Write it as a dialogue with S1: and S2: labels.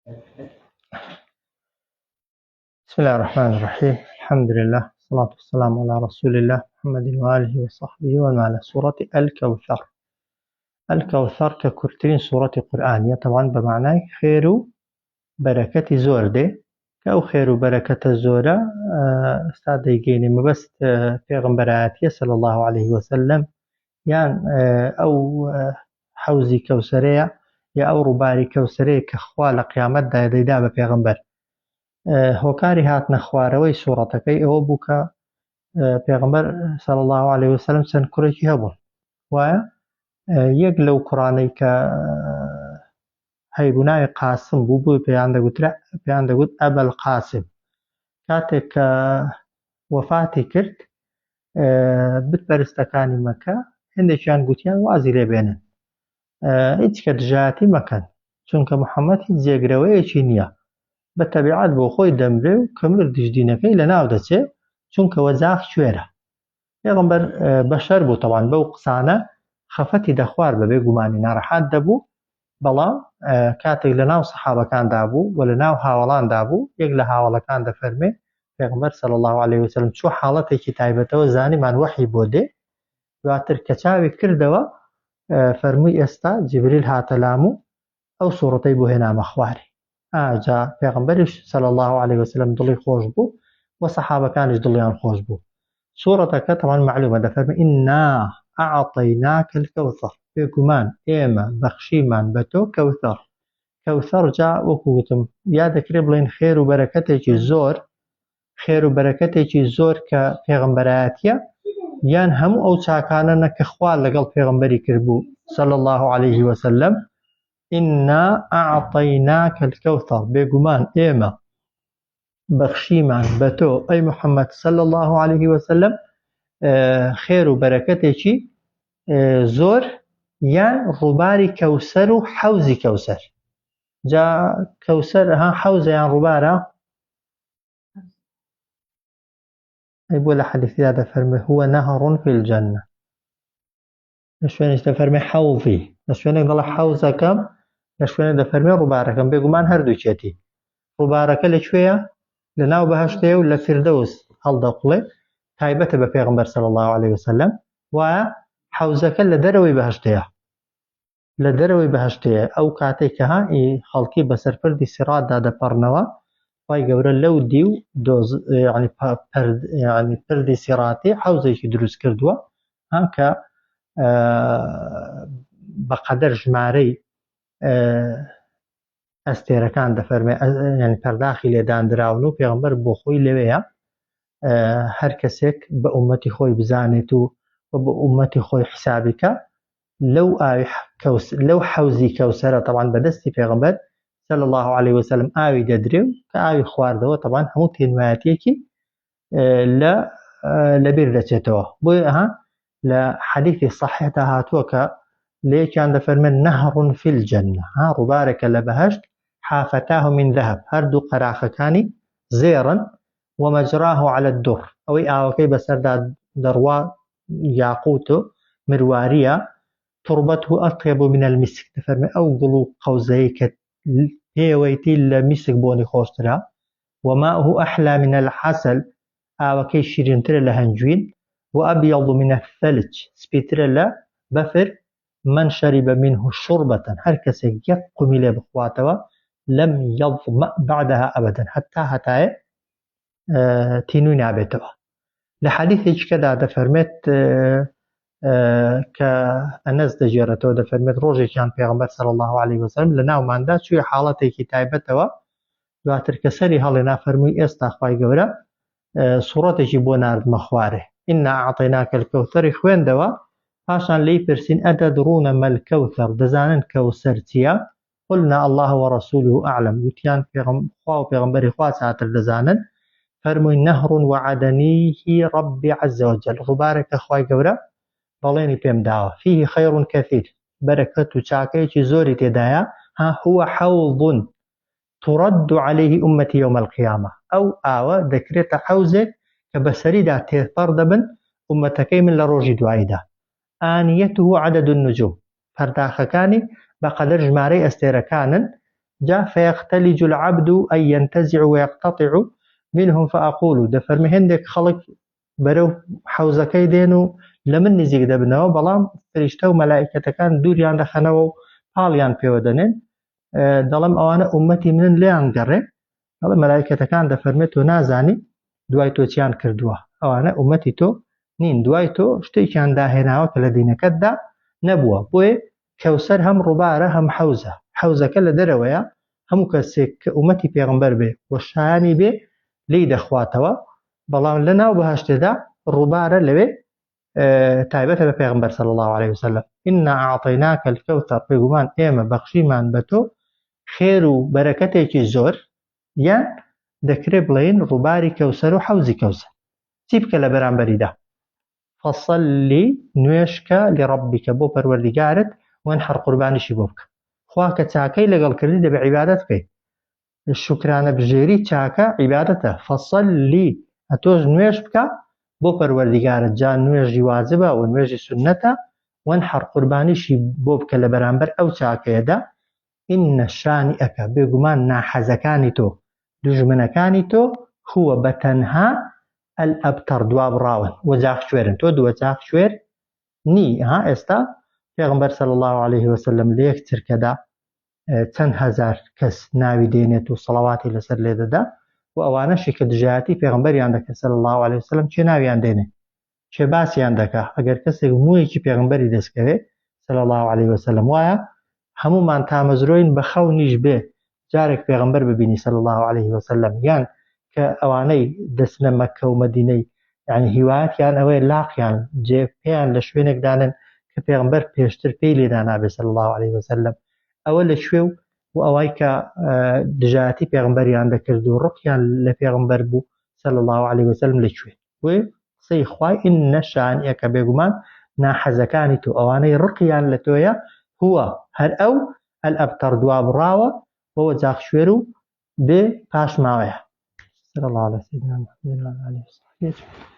S1: بسم الله الرحمن الرحيم. الحمد لله والصلاة والسلام على رسول الله محمد وآله وصحبه ومن سورة الكوثر. الكوثر ككرتين سورة قرآنية طبعا بمعنى خير بركة زور دي كأو خير بركة زورة استاذ يجيني مبست في غنبراتي صلى الله عليه وسلم يعني أو حوزي كوسرية يا أو رباري كوسرية كخوال قيامت دا يدابة في غنبر هۆکاری هاتنە خوارەوەی سوورەتەکەی ئەوە بوو کە پێغەمبەر صلی الله عليه وسلم چەند کوڕێکی هەبوون وایە یەک لەو کوڕانەی کە هەیبوو ناوی قاسم بوو پێیان دەگوت ئەبەل قاسم کاتێک کە وەفاتی کرد بتپەرستەکانی مەکە هەندێکیان گوتیان وازی لێبێنن هیچ کە دژایەتی مەکەن چونکە محەممەد هیچ جێگرەوەیەکی نییە بە تەبیعەت بۆ خۆی دەمرێ و کە مردیش دینەکەی لەناو دەچێ چونکە وەزاخ کوێرە پێغەمبەر بەشەر بوو تەوان بەو قسانە خەفەتی دەخوار بەبێ گومانی ناڕەحات دەبوو بەڵام کاتێک لەناو سەحابەکاندا بوو و لەناو هاوڵاندا بوو یەک لە هاوڵەکان دەفەرمێ پێغەمبەر صلی الله عليه وسلم چوو حاڵەتێکی تایبەتەوە زانیمان وەحی بۆ دێ دواتر کە چاوی کردەوە فەرمووی ئێستا جیبریل هاتە لام و ئەو سوورەتەی بۆ هێنامە خوارێ جا پێغەمبەریش صلی الله عليه وسلم دڵی خۆش بوو و سەحابەکانیش دڵیان خۆش بوو سوورەتەکە طبعا معلومە دەفەرمێ ئینا ئەعەطەیناکە الکەوثەر بێگومان ئێمە بەخشیمان بە تۆ کەوثەر کەوثەر جا وەکو گوتم یا دەکرێت بڵێن خێر و بەرەکەتێکی زۆر خێر و بەرەکەتێکی زۆر کە پێغەمبەرایەتیە یان هەموو ئەو چاکانە کە خوا لەگەڵ پێغەمبەری کردبوو صلی الله عليه وسلم ئینا ئەعەطەیناکە الکەوثەر بێگومان ئێمە بەخشیمان بە تۆ ئەی محەممەد صلی الله عليه وسلم خێر و بەرەکەتێکی زۆر یان ڕووباری کەوسەر و حەوزی کەوسەر جا کەوسەر حەوزە یان ڕووبارە ئەی بۆ لە حەدیثیدا دەفەرمێ هو نهر في الجنة لە شوێنێک دەفەرمێ حەوضی لە شوێنێک دەڵێ حەوزەکەم لە شوێنێک دەفەرمێ ڕووبارەکەم بێگومان هەردووکێتی ڕووبارەکە لەکوێیە لەناو بەهەشتەیە و لە فیردەوس هەڵدەقڵێ تایبەتە بە پێغەمبەر صلی الله عليه وسلم وایە حەوزەکە لە دەرەوەی بەهەشتەیە لە دەرەوەی بەهەشتەیە ئەو کاتێک کە خەڵکی بەسەر پردی سیڕاتدا دەپەڕنەوە خی گەورە لەو دی و ینی پردی سیڕاتی حەوزێکی دروست کردووە هەم کە بەقەدەر ژمارەی ئەستێرەکان دەفەرمێ ینی پەرداخی لێدانراون و پێغەمبەر بۆ خۆی لەوەیە هەر کەسێک بە ئومەتی خۆی بزانێت و بە ئومەتی خۆی حسابیکە لەو حەوزی کەوسەرە طبعا بەدەستی پێغەمبەر صلی الله عليه وسلم ئاوی دەدرێ و کە ئاوی خواردەوە طبعا هەموو تێنوایەتیەکی لەبیر دەچێتەوە بۆیە لە حەدیثی صحیحدا هاتووە کە لێکیان دەفەرمێن نهر في الجنة ڕووبارێکە لە بەهەشت حافتاه من ذهب هەردوو قەراخەکانی زێڕن ومەجراه على الدر ئەوەی ئاوەکەی بەسەردا دەڕوا یاقوت و مرواریە تربته أطيب من المسك دەفەرمێ ئەو گوڵ و قەوزەیە کە پێوەیتی لە میسک بۆنی خۆشترا وماؤه أحلى من العسل ئاوەکەی شیرینترە لە هەنجوین وأبيض من الثلج سپیترە لە بەفر من شرب منه شربة هەر کەسێک یەک قومی لێ بخواتەوە لم يظمأ بعدها أبدا هەتایە تینووی نابێتەوە لە حەدیثێکی کەدا دەفەرمێت کە ئەنەس دەژێڕێتەوە دەفەرمێت ڕۆژێکیان پێغەمبەر صلی الله عليه وسلم لە ناوماندا چوویە حاڵەتێکی تایبەتەوە دواتر کە سەری هەڵێنا فەرمووی ئێستا خوای گەورە سوورەتێکی بۆ ناردمە خوارێ ئینا ئەعەطەیناکە الکەوثەری خوێندەوە پاشان لی پرسین ئەتەدڕونە مە الکەوثەر دەزانن کەوسەر چییە قلنا الله ورسوله أعلم وتیان خوا و پێغەمبەری خوا چاتر دەزانن فەرمووی نهر وعدنیه ربی عز وجل ڕووبارێکە خوای گەورە بەڵێنی پێم داوە فيه خير كثير بەرەکەت و چاکەیەکی زۆری تێدایە هو حوض ترد عليه أمتي يوم القيامة أو ئاوە دەکرێتە حەوزێک کە بەسەریدا تێپەڕ دەبن ئومەتەکەی من لە ڕۆژی دواییدا آنيته عدد النجوم پەرداخەکانی بەقەدەر ژمارەی ئەستێرەکانن جاء فيختلج العبد أن ينتزع ويقتطع منهم فأقول دفرمي هندك خلق بەرەو حەوزەکەی دێن و لە من نزیک دەبنەوە بەڵام فریشتە و مەلائیکەتەکان دووریان دەخەنەوە و پاڵیان پێوە دەنێن دەڵێم ئەوانە ئومەتی منن لێیان گەڕێ دەڵێ مەلائیکەتەکان دەفەرمێت تۆ نازانی دوای تۆ چیان کردووە ئەوانە ئومەتی تۆ نین دوای تۆ شتێکیان داهێناوە کە لە دینەکەتدا نەبووە بۆیە کەوسەر هەم ڕووبارە هەم حەوزەکە لە دەرەوەیە هەموو کەسێک کە ئومەتی پێغەمبەر بێ وە شایانی بێ لی دەخواتەوە بەڵام لە ناو بەهەشتێدا ڕووبارە لەوێ تایبەتە بە پێغەمبەر صلی الله عليه وسلم ئینا ئەعطەیناکە الکەوثەر بێگومان ئێمە بەخشیمان بە تۆ خێر و بەرەکەتێکی زۆر یان دەکرێت بڵێن ڕووباری کەوسەر و حەوزی کەوسەر چی بکە لە بەرامبەریدا فەصەلی نوێشکە لڕەبیکە بۆ پەروەردیگارت وەنحەر قوربانیشی بۆ بکە خوا کە چاکەی لەگەڵکردی دەبێ عیبادەت بکەیت شکرانە بژێری چاکە عیبادەتە فەصەلی ئەتۆش نوێش بکە بۆ پەروەردیگارت جا نوێژی واجبە و نوێژی سنەتە وەنحەر قوربانیشی بۆ بکە لە بەرامبەر ئەو چاکەیەدا ئینە شانئەکە بێگومان ناحەزەکانی تۆ دوژمنەکانی تۆ هووە بەتەنها ئەلئەبتەر دوابڕاون وەجاق شوێرن تۆ دووەجاق شوێر نی ئێستا پێغەمبەر صلی الله عليه وسلم لە یەک چرکەدا چەند هەزار کەس ناوی دێنێت و سەڵەواتی لەسەر لێ دەدا و ئەوانەشی کە دژایەتی پێغەمبەریان دەکە صلی الله عليه وسلم چێ ناویان دێنێ چێ باسییان دەکا ئەگەر کەسێک موویەکی پێغەمبەری دەستکەوێ صلی الله عليه وسلم وایە هەمومان تامەزرۆین بە خەونیش بێ جارێک پێغەمبەر ببینی صلی الله عليه وسلم یان کە ئەوانەی دەچنە مەککە و مەدینەی یعنی هیوایەتیان ئەوەیە لاقیان جێ پێیان لە شوێنێکدانن کە پێغەمبەر پێشتر پێی لێدا نابێ صلی الله عليه وسلم ئەوە لە شوێ و ئەوەی کە دژایەتی پێغەمبەریان دەکرد و ڕقیان لە پێغەمبەر بوو صلی الله عليه وسلم لەکوێ وێ قسەی خوای ئینە شانئەکە بێگومان ناحەزەکانی تۆ ئەوانەی ڕقیان لە تۆیە هووە هەر ئەو ئەلئەبتەر دوابڕاوە بۆ وەجاق شوێر و بێ پاش ماوەیە صلی الله على سيدنا محمد وعلى آله وصحبه